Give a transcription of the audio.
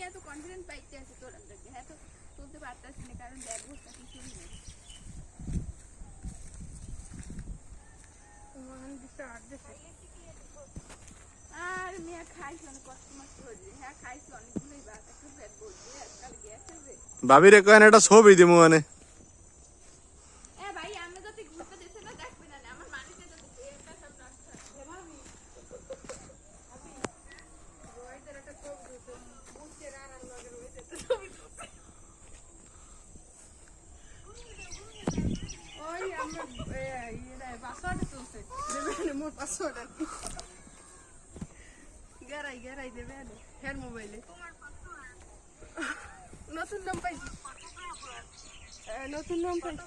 এত কনফিডেন্স পাইতে আছে তোর থেকে, হ্যাঁ তো তুলতে পারতাছি না কারণ ব্যাগ ভর্তা কিছুই নেই। আর মেয়ে খাইছি অনেক কষ্ট মষ্ট হয়েছে, হ্যাঁ খাইছি অনেকগুলোই ভাত, একটু পেট ভরছে আজকাল গেছে যে। ভাবির কয়েন একটা ছবি দিমু মানে ভাই আমি যদি ঘুরতে দেশে না দেখবি না আমার মানুষের যদি একটা সব রাস্তা ভাবি রয়েছে একটা ছবি দিতে বুঝতে আর লাগে রয়েছে তো ছবি ওই আমরা এই পাসওয়ার্ড তুলছে দেবে মোর পাসওয়ার্ড আর কি গেরাই দেবে হের মোবাইলে নতুন নাম পাইছি, নতুন নাম পাইছি।